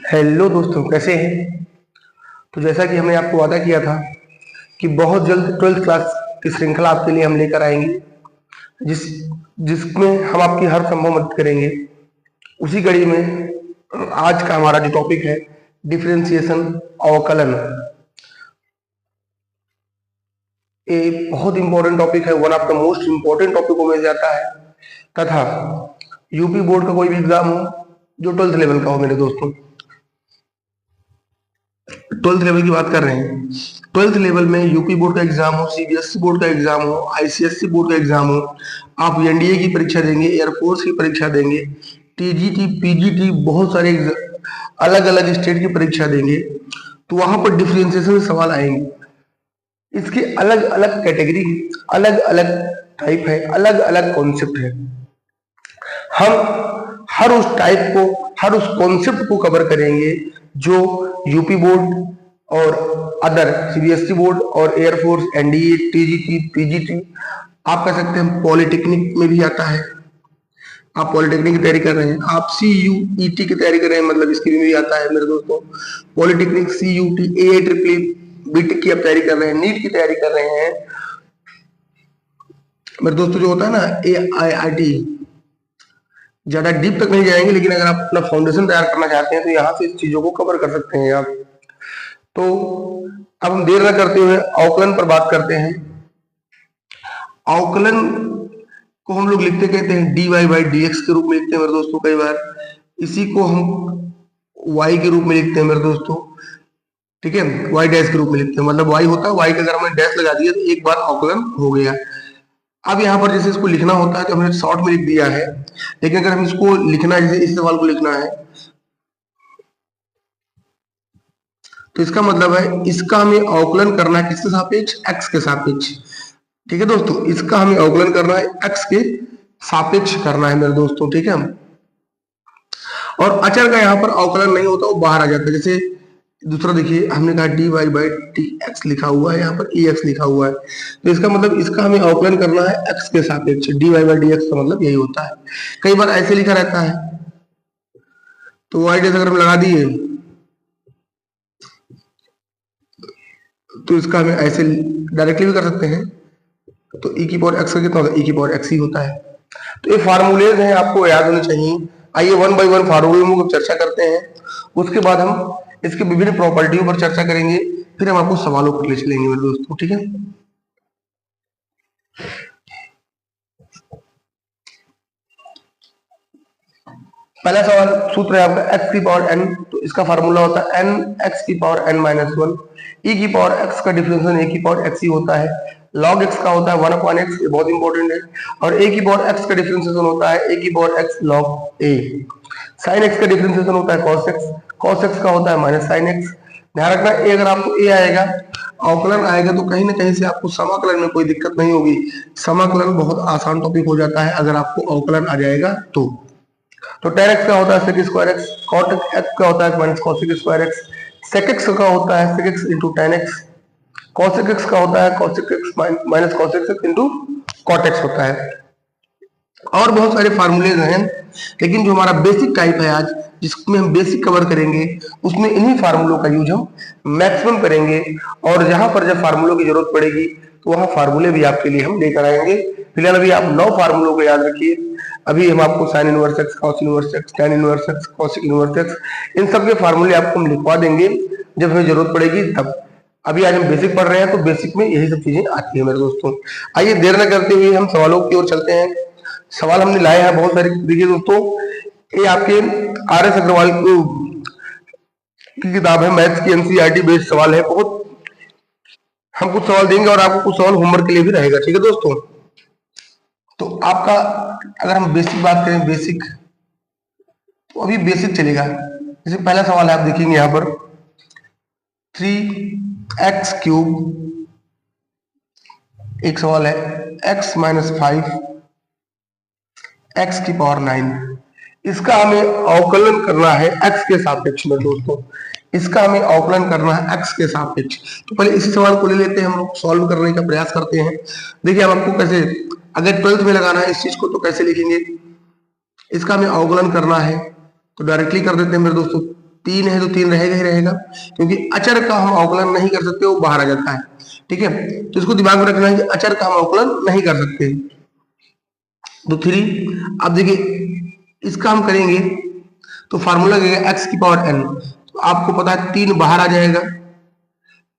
Hello दोस्तों, कैसे हैं। तो जैसा कि हमने आपको वादा किया था कि बहुत जल्द 12th क्लास की श्रृंखला आपके लिए हम लेकर आएंगे, जिस जिसमें हम आपकी हर संभव मदद करेंगे। उसी कड़ी में आज का हमारा जो टॉपिक है, डिफरेंशिएशन, अवकलन। ये बहुत इंपॉर्टेंट टॉपिक है, one of the most important टॉपिकों में से आता है। तथा यूपी बोर्ड का कोई भी एग्जाम हो जो 12th लेवल का हो मेरे दोस्तों, 12th लेवल की बात कर रहे हैं। 12th लेवल में यूपी बोर्ड का एग्जाम हो, सीबीएसई बोर्ड का एग्जाम हो, आईसीएसई बोर्ड का एग्जाम हो, आप एनडीए की परीक्षा देंगे, एयरफोर्स की परीक्षा देंगे, टीजीटी, पीजीटी, बहुत सारे अलग अलग स्टेट की परीक्षा देंगे, तो वहां पर डिफरेंशिएशन सवाल आएंगे। इसके अलग अलग कैटेगरी, अलग अलग टाइप है, अलग अलग कॉन्सेप्ट है। हम हर उस टाइप को, हर उस कॉन्सेप्ट को कवर करेंगे जो यूपी बोर्ड और अदर सीबीएसई बोर्ड और एयरफोर्स, एनडीए, टीजीटी, पीजीटी, आप कह सकते हैं पॉलिटेक्निक में भी आता है। आप पॉलिटेक्निक की तैयारी कर रहे हैं, आप सीयूईटी की तैयारी कर रहे हैं, मतलब इसकी भी आता है मेरे दोस्तों। पॉलिटेक्निक, सीयूटी, एआईट्रिपल, बीटेक की आप तैयारी कर रहे हैं, नीट की तैयारी कर रहे हैं मेरे दोस्तों। जो होता है ना एआईआईटी, ज्यादा डीप तक नहीं जाएंगे, लेकिन अगर आप अपना फाउंडेशन तैयार करना चाहते हैं तो यहाँ से इस चीजों को कवर कर सकते हैं आप। तो अब हम देर न करते हुए अवकलन पर बात करते हैं। अवकलन को हम लोग लिखते कहते हैं dy बाई dx के रूप में लिखते हैं मेरे दोस्तों। कई बार इसी को हम y के रूप में लिखते हैं मेरे दोस्तों, ठीक है, y डैश के रूप में लिखते हैं। मतलब y होता है, y का अगर हमने डैश लगा दिया तो एक बार अवकलन हो गया। अब यहाँ पर जैसे इसको लिखना होता है तो हमने शॉर्ट में लिख दिया है, लेकिन अगर हम इसको लिखना है, जैसे इस सवाल को लिखना है, तो इसका मतलब है इसका हमें अवकलन करना है किसके सापेक्ष, x के सापेक्ष। ठीक है दोस्तों, इसका हमें अवकलन करना है x के सापेक्ष करना है मेरे दोस्तों, ठीक है। और अचर का यहाँ पर अवकलन नहीं होता, वो बाहर आ जाता है। जैसे दूसरा देखिए, हमने कहा dy बाई dx लिखा हुआ है, यहाँ पर ex लिखा हुआ है, तो इसका मतलब इसका हमें अवकलन करना है x के सापेक्ष। dy बाई dx का मतलब यही होता है। कई बार ऐसे लिखा रहता है, तो y डैश अगर हम लगा दिए तो इसका हमें ऐसे डायरेक्टली भी कर सकते हैं। तो e की पावर x का कितना होता है, e की पावर x ही होता है। तो ये फार्मूलेज हैं, आपको याद होने चाहिए। आइए वन बाय वन फार्मूलों को चर्चा करते हैं, उसके बाद हम इसके विभिन्न प्रॉपर्टियों पर चर्चा करेंगे, फिर हम आपको सवालों पर ले चलेंगे मेरे दोस्तों, ठीक है। पहला सवाल सूत्र है आपका x की पावर n, तो इसका फार्मूला होता है n x की पावर n माइनस 1। e की पावर x का डिफरेंशियल a की पावर x ही होता है। log x का होता है 1 अपॉन x, ये बहुत इंपॉर्टेंट है। और a की पावर x का डिफरेंशिएशन होता है a की power x log a। sin x का डिफरेंशिएशन होता है cos x, cos x का होता है माइनस sin x। ध्यान रखना, a अगर आपको a आएगा, अवकलन आएगा, तो कहीं ना कहीं से आपको समाकलन में कोई दिक्कत नहीं होगी। समाकलन बहुत आसान टॉपिक हो जाता है अगर आपको अवकलन आ जाएगा तो। तो tan x का होता है sec square x, cot x का होता है minus cos square x, sec x का होता है sec x into tan x, cos x का होता है cos x minus cos x into cot x होता है। और बहुत सारे फार्मूलेज हैं, लेकिन जो हमारा बेसिक टाइप है आज, जिसमें हम बेसिक कवर करेंगे, उसमें इन्हीं फार्मूलों का यूज हम मैक्सिमम करेंगे। और जहां पर जब फार्मूलों की जरूरत पड़ेगी तो वहां फार्मूले भी आपके लिए हम लेकर आएंगे। फिलहाल अभी आप 9 फार्मूलों को याद रखिए। अभी हम आपको sine inverse x, cos inverse x, tan inverse x, cosec inverse x, इन सब के फार्मूले आपको हम लिखवा देंगे जब हमें जरूरत पड़ेगी तब। अभी आज हम बेसिक पढ़ रहे हैं, तो बेसिक में यही सब चीजें आती है मेरे दोस्तों। आइए देर न करते हुए हम सवालों की ओर चलते हैं। सवाल हमने लाए हैं बहुत सारे। देखिए दोस्तों, ये आपके आर एस अग्रवाल की किताब है, मैथ्स की एनसीईआरटी बेस्ड सवाल है। बहुत हम कुछ सवाल देंगे और आपको कुछ सवाल होमवर्क के लिए भी रहेगा, ठीक है दोस्तों। तो आपका अगर हम बेसिक बात करें, बेसिक तो अभी बेसिक चलेगा। जैसे पहला सवाल है, आप देखेंगे यहां पर 3x क्यूब, एक सवाल है x माइनस 5 x की पावर 9। इसका हमें अवकलन करना है x के सापेक्ष में दोस्तों। इसका हमें अवकलन करना है x के सापेक्ष। तो पहले इसी सवाल को ले लेते हैं, हम लोग सॉल्व करने का प्रयास करते हैं। देखिए हम आपको कैसे, अगर 12th में लगाना है इस चीज को, तो कैसे लिखेंगे। इसका हमें अवकलन करना है तो डायरेक्टली कर देते हैं मेरे दोस्तों। 3 है तो 3 रहेगा ही रहेगा, क्योंकि अचर का हम अवकलन नहीं कर सकते, वो बाहर आ जाता है। ठीक है, तो इसको दिमाग में रखना है कि अचर का हम अवकलन नहीं कर सकते। तो 3, अब देखिए इसका हम करेंगे तो फार्मूला क्या एक्स की पावर n, तो आपको पता है 3 बाहर आ जाएगा,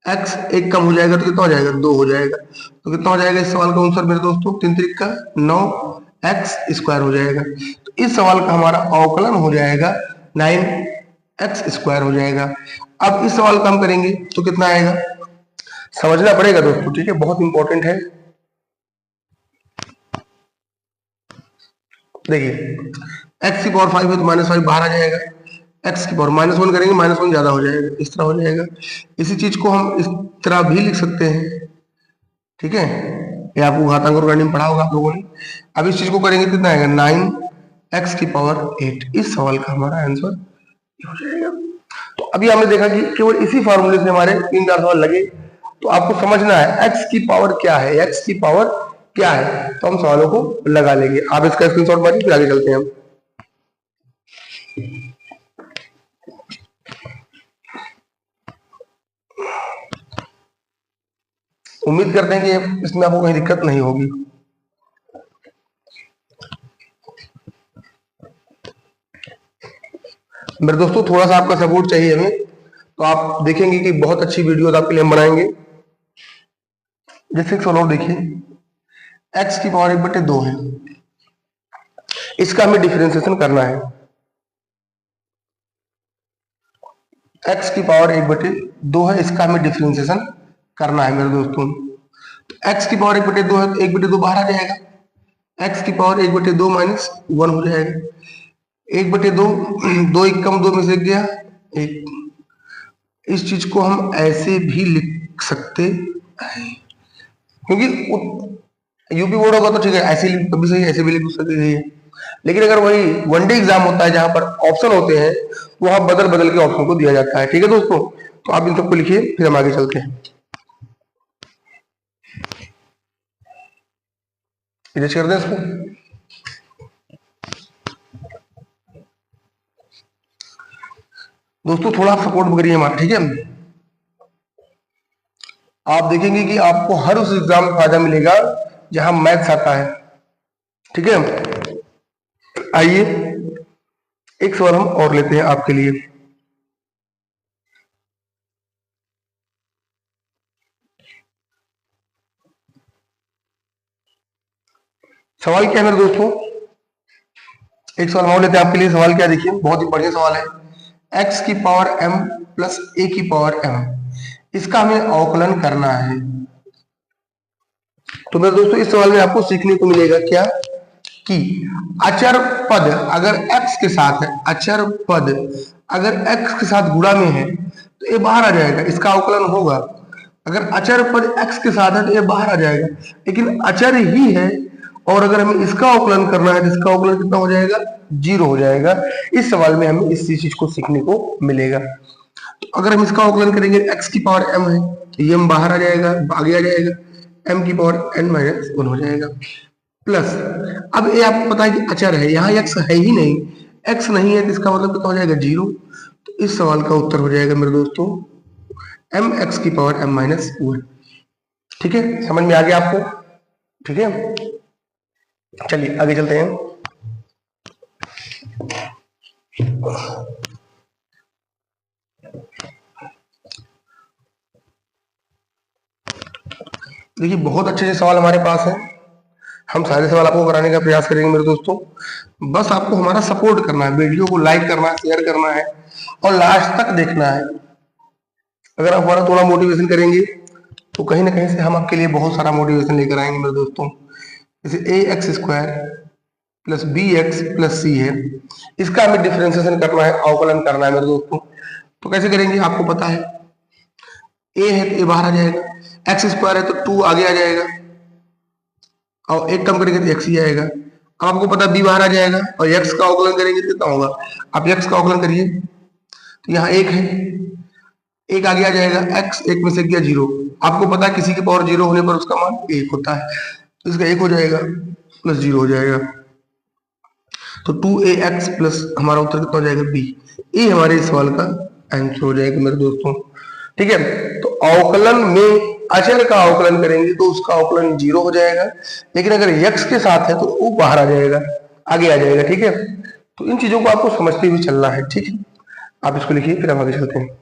x एक कम हो जाएगा तो कितना हो जाएगा 2 हो जाएगा, तो कितना हो जाएगा इस सवाल का आंसर मेरे दोस्तों 3 त्रिक का 9x² हो जाएगा। तो इस सवाल का हमारा अवकलन हो जाएगा 9x² हो जाएगा। अब इस सवाल का हम करेंगे तो कितना आएगा, समझना पड़ेगा दोस्तों, ठीक है, बहुत इंपॉर्टेंट है। देखिए x की पावर 5 है तो -5 बाहर आ जाएगा, x की पावर -1 करेंगे -1 ज्यादा हो जाएगा, इस तरह हो जाएगा। इसी चीज को हम इस तरह भी लिख सकते हैं, ठीक है, ये आपको घातांक और गणित में पढ़ा होगा आप लोगों ने। अब इस चीज को करेंगे कितना आएगा 9x की पावर 8, इस सवाल का हमारा आंसर हो जाएगा। तो अभी हमने देखा कि केवल इसी फॉर्मूले से हमारे 3-4 सवाल लगे, तो आपको समझना है x की पावर क्या है, x की पावर क्या है, तो हम सवालों को लगा लेंगे। आप इसका स्क्रीनशॉट मारिए, फिर आगे चलते हैं हम। उम्मीद करते हैं कि इसमें आपको कहीं दिक्कत नहीं होगी। मेरे दोस्तों थोड़ा सा आपका सपोर्ट चाहिए हमें, तो आप देखेंगे कि बहुत अच्छी वीडियोस आपके लिए हम बनाएंगे। जैसे एक सवाल और देखिए, x की पावर 1/2 है, इसका हमें डिफरेंशिएशन करना है। x की पावर 1/2 है, इसका हमें डिफरेंशिएशन करना है मेरे दोस्तों। तो x की पावर 1/2 है तो 1/2 बाहर आ जाएगा, x की पावर 1/2 -1 हो जाएगा, 1/2 2 एक कम 2 में से गया 1। इस चीज को हम ऐसे भी लिख सकते हैं, क्योंकि यूपी बोर्ड होगा तो ठीक है, ऐसे लिख कभी सही, ऐसे भी लिख सकते हैं। लेकिन अगर वही वनडे एग्जाम होता है जहां पर ऑप्शन होते हैं, वहां बदल बदल के ऑप्शन को दिया जाता है। ठीक है दोस्तों, तो आप इन सबको लिखिए, फिर हम आगे चलते हैं। इरेज कर दें इसको। दोस्तों थोड़ा सपोर्ट करिए हमारा, ठीक है। आप देखेंगे कि आपको हर उस एग्जाम में फायदा मिलेगा जहां मैथ्स आता है, ठीक है। आइए एक सवाल हम और लेते हैं आपके लिए। सवाल क्या है मेरे दोस्तों, एक सवाल और लेते हैं आपके लिए। सवाल क्या, देखिए बहुत ही बढ़िया सवाल है। x की पावर m प्लस a की पावर m, इसका हमें अवकलन करना है। तो मेरे दोस्तों इस सवाल में आपको सीखने को मिलेगा क्या, कि अचर पद अगर x के साथ है, अचर पद अगर x के साथ गुणा में है तो ये बाहर आ जाएगा, इसका अवकलन होगा। अगर अचर पद x के साथ है तो ये बाहर आ जाएगा, लेकिन अचर ही है, और अगर हमें इसका अवकलन करना है तो इसका अवकलन कितना हो जाएगा 0 हो जाएगा। इस सवाल में हमें इस चीज को सीखने को मिलेगा। तो अगर हम इसका अवकलन करेंगे, x की पावर m है तो ये m बाहर आ जाएगा, आगे आ जाएगा, m की पावर n-1 हो जाएगा, प्लस अब ये आपको पता है कि अचर है, यहाँ x है ही नहीं, x नहीं है तो इसका मतलब कितना हो जाएगा 0। तो इस सवाल का उत्तर हो जाएगा मेरे दोस्तों mx की पावर m-1। ठीक है, समझ में आ गया आपको, ठीक है। चलिए आगे चलते हैं। देखिए बहुत अच्छे सवाल हमारे पास हैं, हम सारे सवाल आपको कराने का प्रयास करेंगे मेरे दोस्तों। बस आपको हमारा सपोर्ट करना है, वीडियो को लाइक करना है, शेयर करना है और लास्ट तक देखना है। अगर आप हमारा थोड़ा मोटिवेशन करेंगे तो कहीं ना कहीं से हम आपके लिए बहुत सारा मोटिवेशन लेकर आएंगे मेरे दोस्तों। जैसे ax² plus bx plus c है, इसका हमें डिफरेंशिएशन करना है, अवकलन करना है मेरे दोस्तों। तो कैसे करेंगे, आपको पता है a है तो a बाहर आ जाएगा, x² है तो 2 आगे आ जाएगा, और एक कम करेंगे तो x ही आएगा। अब आपको पता है b बाहर आ जाएगा, और x का अवकलन करेंगे तो कितना होगा, आप x का अवकलन करिए तो यहाँ 1 है, 1 आगे आ जाएगा, x 1 में से गया 0। आपको पता है किसी की पावर 0 होने पर उसका मान 1 होता है, तो इसका 1 हो जाएगा प्लस 0 हो जाएगा। तो 2ax प्लस हमारा उत्तर कितना हो जाएगा बी। ये हमारे इस सवाल का आंसर हो जाएगा मेरे दोस्तों। ठीक है, तो अवकलन में अचर का अवकलन करेंगे तो उसका अवकलन 0 हो जाएगा, लेकिन अगर यक्स के साथ है तो वो बाहर आ जाएगा, आगे आ जाएगा। ठीक है, तो इन चीजों को आपको समझते हुए चलना है। ठीक है, आप इसको लिखिए फिर हम आगे चलते हैं।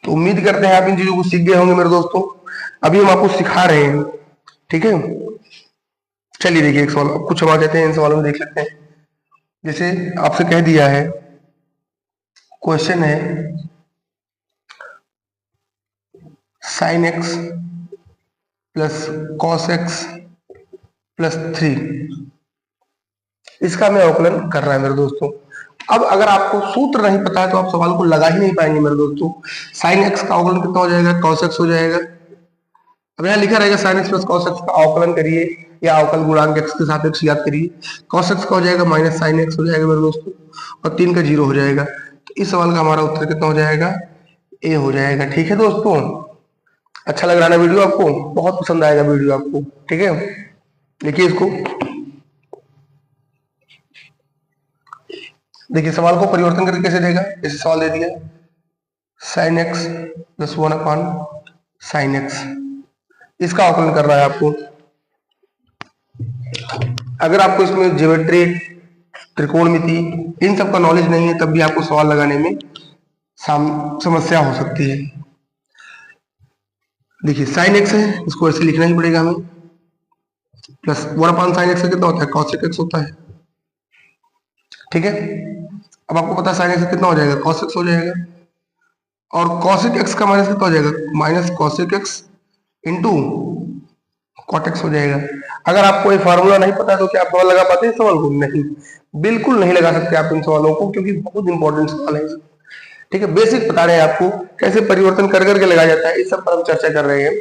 तो उम्मीद करते हैं आप इन चीजों को सीख गए होंगे मेरे दोस्तों। अभी हम आपको सिखा रहे हैं। ठीक है, चलिए देखिए एक सवाल कुछ हम आ जाते हैं, इन सवालों में देख लेते हैं। जैसे आपसे कह दिया है, क्वेश्चन है sine x plus cos x plus 3, इसका हमें अवकलन करना है मेरे दोस्तों। अब अगर आपको सूत्र नहीं पता है तो आप सवाल को लगा ही नहीं पाएंगे मेरे दोस्तों। साइन एक्स का अवकलन कितना हो जाएगा, कॉस एक्स हो जाएगा। अब यहाँ लिखा रहेगा sine x plus cos x का अवकलन करिए या अवकल गुणांक एक्स के साथ एक्स याद करिए। कॉस एक्स का हो जाएगा माइनस साइन एक्स हो जाएगा मेरे दोस्तों, और 3 का 0 हो जाएगा। तो इस सवाल का हमारा उत्तर कितना हो जाएगा, ए हो जाएगा। ठीक है दोस्तों, अच्छा लग रहा है ना वीडियो आपको, बहुत पसंद आएगा वीडियो आपको। ठीक है, देखिए इसको, देखिए सवाल को परिवर्तन करके कैसे देगा। जैसे सवाल दे दिया sine x plus 1 upon sine x, इसका अवकलन कर रहा है आपको। अगर आपको इसमें ज्योमेट्री, त्रिकोणमिति, इन सब का नॉलेज नहीं है तब भी आपको सवाल लगाने में समस्या हो सकती है। देखिए साइन एक्स है, इसको ऐसे लिखना ही पड़ेगा हमें, प्लस 1 अपॉन साइन एक्स कितना होता है, कॉसेक एक्स होता है। ठीक है, अब आपको पता है साइन एक्स कितना हो जाएगा, कॉस एक्स हो जाएगा, और कॉसेक एक्स का माइनस कितना हो जाएगा, minus cosec X into cot X हो जाएगा। अगर आपको ये फार्मूला नहीं पता है तो क्या आप सवाल लगा पाते हैं सवाल को, नहीं, बिल्कुल नहीं लगा सकते आप इन सवालों को, क्योंकि बहुत इंपॉर्टेंट सवाल है। ठीक है, बेसिक बता रहे हैं आपको कैसे परिवर्तन कर करके लगाया जाता है, इस सब पर हम चर्चा कर रहे हैं।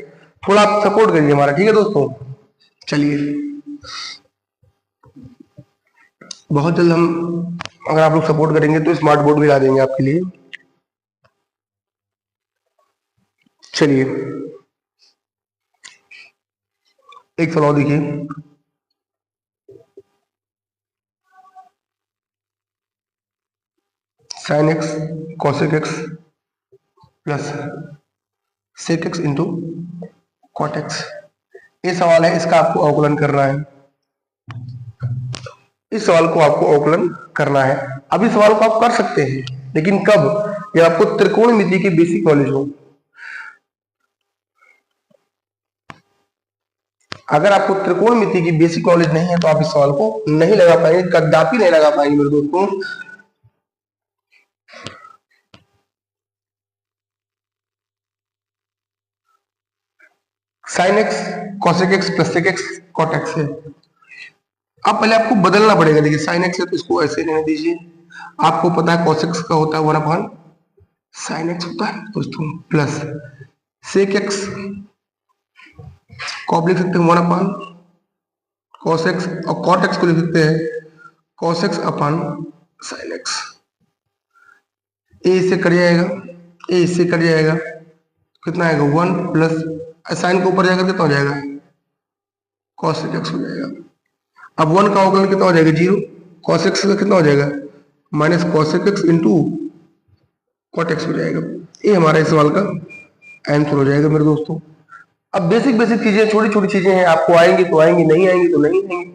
थोड़ा आप सपोर्ट करिए हमारा। ठीक है दोस्तों, चलिए बहुत जल्द हम, अगर आप लोग सपोर्ट करेंगे तो स्मार्ट बोर्ड भी ला देंगे आपके लिए। चलिए एक सवाल देखिए, sine X cosec X plus sec X into cot X, ये सवाल है, इसका आपको अवकलन करना है। इस सवाल को आपको अवकलन करना है। अभी सवाल को आप कर सकते हैं, लेकिन कब, जब आपको त्रिकोणमिति की बेसिक नॉलेज हो। अगर आपको त्रिकोणमिति की बेसिक नॉलेज नहीं है तो आप इस सवाल को नहीं लगा पाएंगे, कदापि नहीं लगा पाएंगे मेरे दोस्तों। Sine X cosec X plus sec X cot X है। अब पहले आपको बदलना पड़ेगा। देखिए साइन एक्स है तो इसको ऐसे रहने दीजिए, आपको पता है कॉस एक्स का होता है 1 अपॉन साइन एक्स होता है दोस्तों, प्लस सेक एक्स को आप लिख सकते हैं 1 अपॉन कॉस एक्स, और कॉट एक्स को लिख सकते हैं cos x upon sine x. ए इससे कट जाएगा, ए इससे कट जाएगा, कितना आएगा 1 प्लस साइन के ऊपर जाकर कितना हो जाएगा, कॉस एक्स हो जाएगा। अब 1 का अवकलन कितना हो जाएगा 0, कॉस एक्स का कितना हो जाएगा minus cos X into cot X हो जाएगा। ये हमारा इस सवाल का आंसर हो जाएगा मेरे दोस्तों। अब बेसिक बेसिक चीजें, छोटी छोटी चीजें हैं, आपको आएंगी तो आएंगी, नहीं आएंगी तो नहीं आएंगी।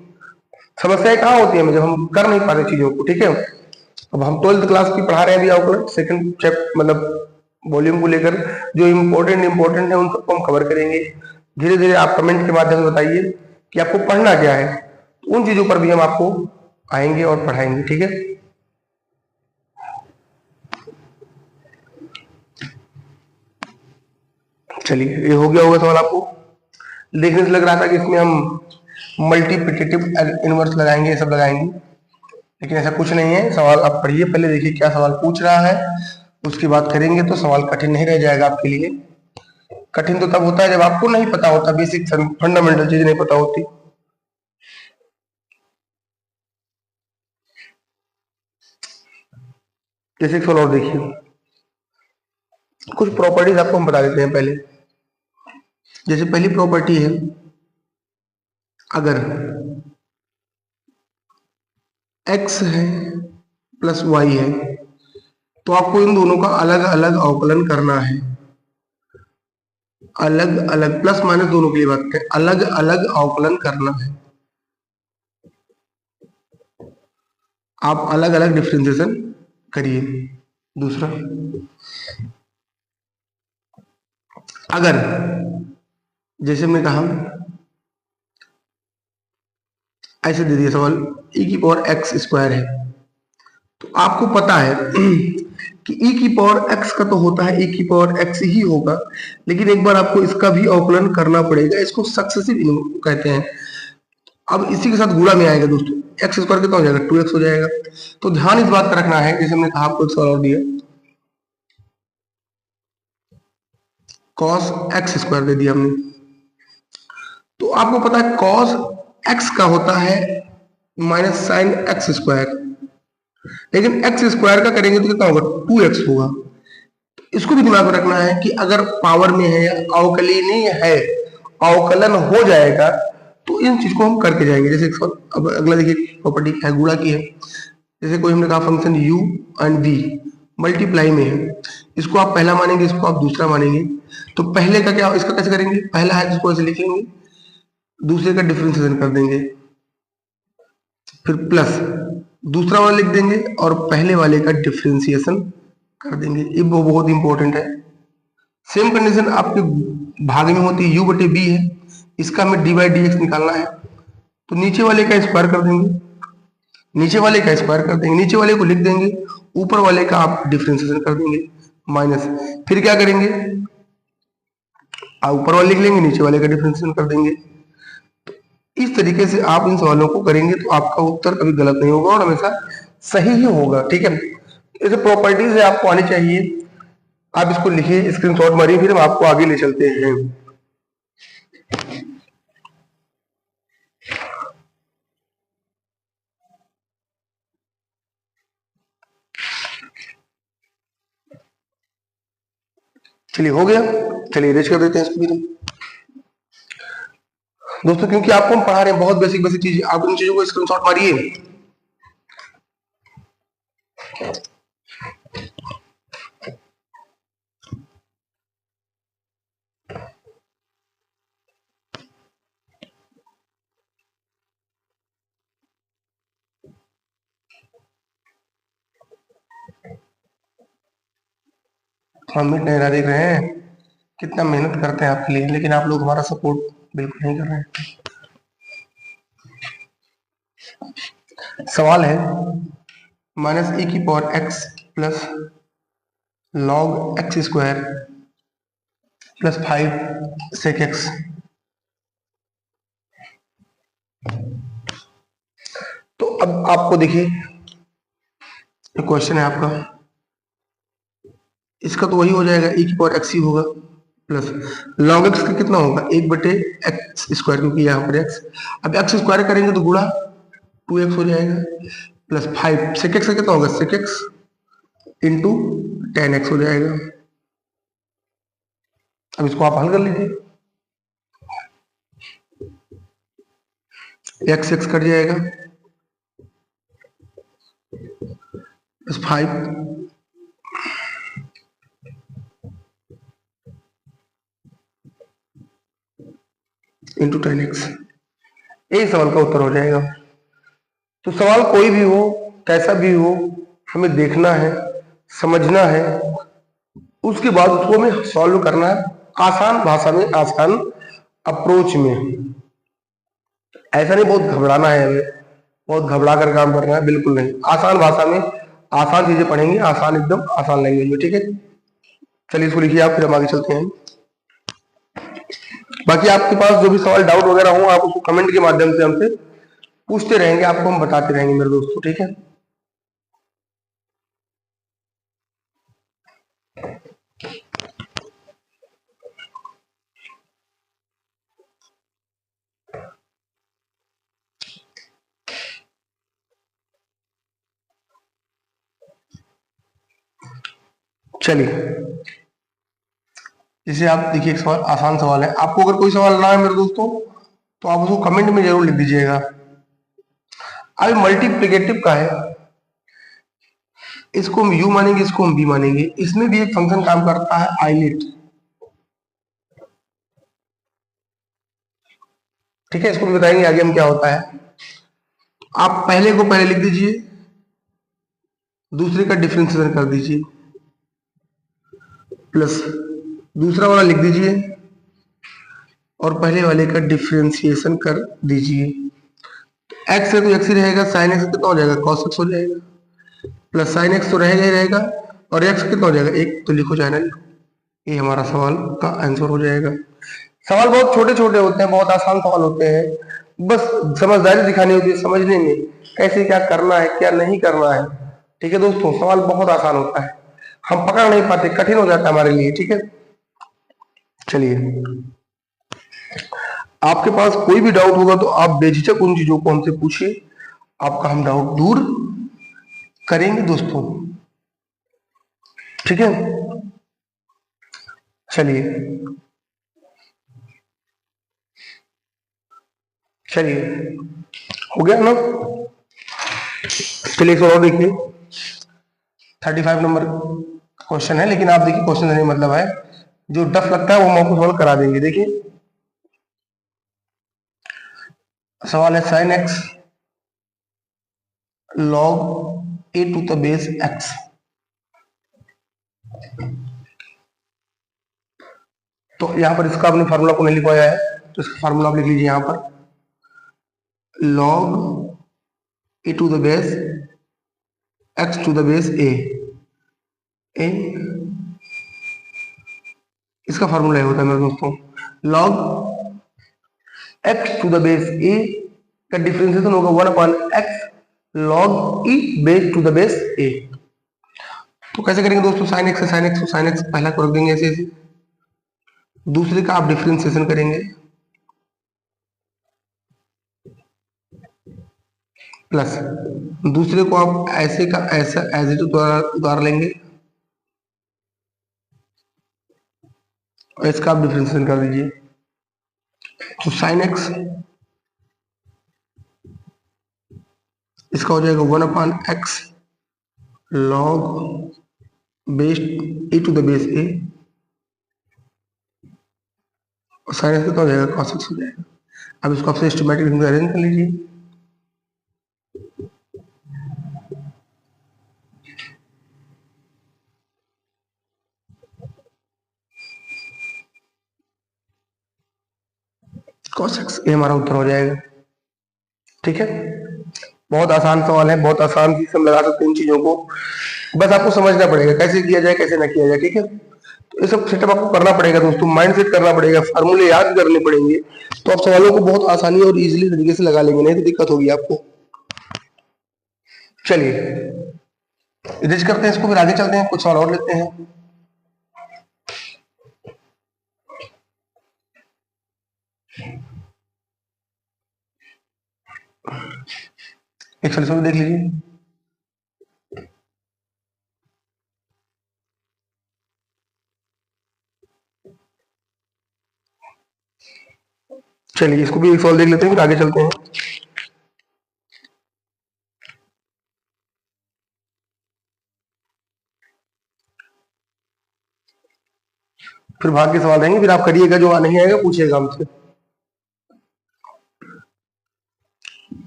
समस्याएं कहाँ होती है जब हम कर नहीं पाते चीजों को। ठीक है, अब हम 12th क्लास की पढ़ा रहे हैं अभी अवकलन, सेकंड चैप्टर मतलब वॉल्यूम को लेकर जो इम्पोर्टेंट है उन सबको हम कवर करेंगे। धीरे धीरे आप कमेंट के माध्यम से बताइए कि आपको पढ़ना क्या है, तो उन चीजों पर भी हम आपको आएंगे और पढ़ाएंगे। ठीक है, चलिए ये हो गया होगा सवाल। आपको देखने से लग रहा था कि इसमें हम मल्टीप्लिकेटिव इनवर्स लगाएंगे, ये सब लगाएंगे, लेकिन ऐसा कुछ नहीं है। सवाल आप पढ़िए पहले, देखिए क्या सवाल पूछ रहा है, उसकी बात करेंगे तो सवाल कठिन नहीं रह जाएगा आपके लिए। कठिन तो तब होता है जब आपको नहीं पता होता, बेसिक फंडामेंटल चीज नहीं पता होती। जैसे सवाल और देखिए, कुछ प्रॉपर्टीज आपको हम बता देते हैं पहले। जैसे पहली प्रॉपर्टी है, अगर x है प्लस y है तो आपको इन दोनों का अलग अलग अवकलन करना है। अलग अलग प्लस माइनस दोनों के लिए बात करें, अलग अलग अवकलन करना है। आप अलग अलग डिफरेंशिएशन करिए। दूसरा, अगर जैसे हमने कहा ऐसे दे दिया सवाल, e की पावर x स्क्वायर है, तो आपको पता है कि e की पावर x का तो होता है e की पावर x ही होगा, लेकिन एक बार आपको इसका भी अवकलन करना पड़ेगा। इसको सक्सेसिव कहते हैं। अब इसी के साथ गुणा में आएगा दोस्तों, एक्स स्क्वायर कितना हो जाएगा, 2x हो जाएगा। तो ध्यान इस बात का रखना है, जैसे हमने कहा आपको एक सवाल और दिया, cos x स्क्वायर दे दिया हमने, तो आपको पता है cos x का होता है माइनस साइन एक्स स्क्वायर, लेकिन एक्स स्क्वायर का करेंगे तो कितना होगा, 2x होगा। इसको भी दिमाग में रखना है कि अगर पावर में है या अवकलनीय है, अवकलन हो जाएगा, तो इन चीज को हम करके जाएंगे। जैसे अब अगला देखिए प्रॉपर्टी है, गुणा की है। जैसे कोई हमने कहा function u and v multiply में है, इसको आप पहला मानेंगे, इसको आप दूसरा मानेंगे, तो पहले का क्या, इसका कैसे करेंगे, पहला है जिसको ऐसे लिख लेंगे, दूसरे का डिफरेंशिएशन कर देंगे, फिर प्लस दूसरा वाला लिख देंगे और पहले वाले का डिफरेंशिएशन कर देंगे। ये वो बहुत इंपॉर्टेंट है। सेम कंडीशन आपके भाग में होती है, u बटे b है, इसका हमें dy dx निकालना है, तो नीचे वाले का स्क्वायर कर देंगे, नीचे वाले का स्क्वायर कर देंगे, नीचे वाले को लिख देंगे, ऊपर वाले का आप डिफरेंशिएशन कर देंगे माइनस, फिर क्या करेंगे, आप ऊपर वाले लिख लेंगे, नीचे वाले का डिफरेंशिएशन कर देंगे। इस तरीके से आप इन सवालों को करेंगे तो आपका उत्तर कभी गलत नहीं होगा और हमेशा सही ही होगा। ठीक है, ऐसे प्रॉपर्टीज है आपको आनी चाहिए। आप इसको लिखिए, स्क्रीनशॉट मारिए, फिर हम आपको आगे ले चलते हैं। चलिए हो गया, चलिए रेज कर देते हैं इसको भी हम दोस्तों, क्योंकि आपको हम पढ़ा रहे हैं बहुत बेसिक बेसिक चीज, आप इन चीजों को स्क्रीनशॉट मारिए। हम भी नहरा देख रहे हैं, कितना मेहनत करते हैं आपके लिए, लेकिन आप लोग हमारा सपोर्ट बिल्कुल नहीं कर रहे हैं। सवाल है माइनस ए की power X plus log X square plus 5 sec X. तो अब आपको देखिए क्वेश्चन है आपका, इसका तो वही हो जाएगा, ए की पावर एक्स ही होगा, प्लस लॉग एक्स का कितना होगा, 1/x स्क्वायर, क्योंकि यहाँ पर एक्स, अब एक्स स्क्वायर करेंगे तो गुणा 2x हो जाएगा, प्लस 5 सेक एक्स का कितना होगा, सेक एक्स इंटू 10x हो जाएगा। अब इसको आप हल कर लीजिए, एक्स एक्स कट जाएगा, प्लस 5 इंटू 10x, यही सवाल का उत्तर हो जाएगा। तो सवाल कोई भी हो, कैसा भी हो, हमें देखना है, समझना है, उसके बाद उसको हमें सॉल्व करना है आसान भाषा में, आसान अप्रोच में। ऐसा नहीं बहुत घबराना है हमें, बहुत घबरा कर काम करना है, बिल्कुल नहीं। आसान भाषा में आसान चीजें पढ़ेंगे, आसान एकदम आसान लैंग्वेज में। ठीक है, चलिए इसको लिखिए आप, फिर हम आगे चलते हैं। बाकी आपके पास जो भी सवाल डाउट वगैरह हो, आप उसको कमेंट के माध्यम से हमसे पूछते रहेंगे, आपको हम बताते रहेंगे मेरे दोस्तों। ठीक है, चलिए जैसे आप देखिए, एक सवाल आसान सवाल है, आपको अगर कोई सवाल ना है मेरे दोस्तों तो आप उसको कमेंट में जरूर लिख दीजिएगा। अब मल्टीप्लिकेटिव का है, इसको हम यू मानेंगे, इसको हम बी मानेंगे। इसमें भी एक फंक्शन काम करता है आईलेट, ठीक है, इसको भी बताएंगे आगे हम क्या होता है। आप पहले को पहले लिख दीजिए, दूसरे का डिफरेंशिएशन कर दीजिए, प्लस दूसरा वाला लिख दीजिए और पहले वाले का डिफरेंशिएशन कर दीजिए। एक्स है तो एक्स ही रहेगा, साइन एक्स कितना हो जाएगा, कॉस एक्स हो जाएगा, प्लस साइन एक्स तो रहेगा ही रहेगा, और एक्स कितना हो जाएगा, एक, तो लिखो चाहे ना लिखो। ये हमारा सवाल का आंसर हो जाएगा। सवाल बहुत छोटे छोटे होते हैं, बहुत आसान सवाल होते हैं, बस समझदारी दिखानी होती है समझने में, कैसे क्या करना है क्या नहीं करना है। ठीक है दोस्तों, सवाल बहुत आसान होता है, हम पकड़ नहीं पाते, कठिन हो जाता है हमारे लिए। ठीक है, चलिए, आपके पास कोई भी डाउट होगा तो आप बेझिझक उन चीजों को हमसे पूछिए, आपका हम डाउट दूर करेंगे दोस्तों। ठीक है, चलिए चलिए, हो गया ना। चलिए, और देखिए 35 नंबर क्वेश्चन है, लेकिन आप देखिए क्वेश्चन नहीं मतलब है, जो टफ लगता है वो हम आपको सॉल्व करा देंगे। देखिए सवाल है, sine X log A to the base X. तो यहां पर इसका आपने फार्मूला को नहीं लिखवाया है, तो इसका फार्मूला आप लिख लीजिए यहां पर, log A to the base x to the base a. इसका फार्मूला होता है मेरे दोस्तों, log x to the base a का डिफरेंशिएशन होगा 1/x log e base to the base a. तो कैसे करेंगे दोस्तों, sine x sine x sine x पहला को रख देंगे ऐसे ऐसे, दूसरे का आप डिफरेंशिएशन करेंगे, प्लस दूसरे को आप ऐसे का ऐसा एज इट उतार लेंगे और इसका आप डिफरेंशिएशन कर दीजिए। तो साइन एक्स इसका हो जाएगा 1/x log base a to the base a, और साइन एक्स कितना हो जाएगा, cos x हो जाएगा। अब इसको आपसे सिस्टमैटिक अरेंज कर लीजिए। cos x ये हमारा उत्तर हो जाएगा। ठीक है, बहुत आसान सवाल है, बहुत आसान चीज हम लगा सकते हैं इन चीजों को, बस आपको समझना पड़ेगा कैसे किया जाए कैसे ना किया जाए। ठीक है, तो ये सब सेटअप आपको करना पड़ेगा दोस्तों, माइंड सेट करना पड़ेगा, फार्मूले याद करने पड़ेंगे, तो आप सवालों को बहुत आसानी और इजीली तरीके से लगा लेंगे, नहीं तो दिक्कत होगी आपको। चलिए इरेज करते हैं इसको, फिर आगे चलते हैं, कुछ सवाल और लेते हैं। एक सोल्यूशन देख लीजिए। चलिए इसको भी एक सवाल देख लेते हैं, फिर आगे चलते हैं। फिर भाग के सवाल देंगे, फिर आप करिएगा, जो नहीं आएगा पूछिएगा हमसे।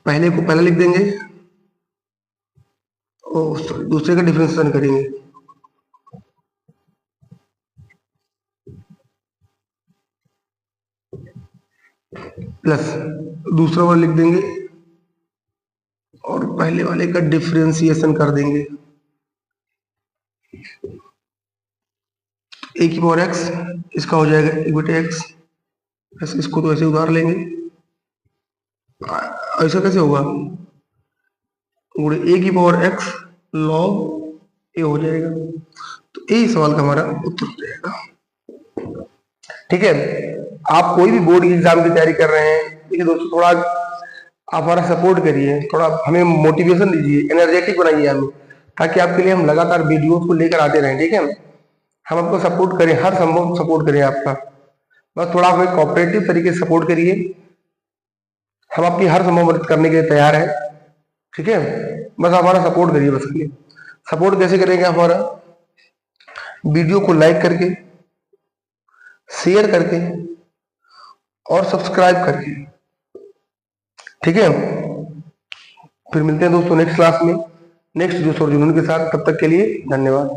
पहले को पहले लिख देंगे और दूसरे का डिफरेंशिएशन करेंगे, प्लस दूसरा वाला लिख देंगे और पहले वाले का डिफरेंशिएशन कर देंगे। ए की पावर एक्स इसका हो जाएगा एक बटे एक्स, प्लस इसको तो ऐसे उतार लेंगे, ऐसा कैसे होगा, ए की पावर एक्स लॉग ए हो जाएगा। तो यही सवाल का हमारा उत्तर हो जाएगा। ठीक है, आप कोई भी बोर्ड की एग्जाम की तैयारी कर रहे हैं, देखिए दोस्तों, थोड़ा आप हमारा सपोर्ट करिए, थोड़ा हमें मोटिवेशन दीजिए, एनर्जेटिक बनाइए हमें, ताकि आपके लिए हम लगातार वीडियोस को लेकर आते रहें। ठीक है, हम आपको सपोर्ट करें, हर संभव सपोर्ट करें आपका, बस थोड़ा हमें कोऑपरेटिव तरीके से सपोर्ट करिए। हम आपकी हर संभव मदद करने के लिए तैयार है, ठीक है। बस हमारा सपोर्ट करिए, बस के लिए सपोर्ट कैसे करेंगे, हमारा वीडियो को लाइक करके, शेयर करके और सब्सक्राइब करके, ठीक है। फिर मिलते हैं दोस्तों नेक्स्ट क्लास में नेक्स्ट जो जुनून के साथ। तब तक के लिए धन्यवाद।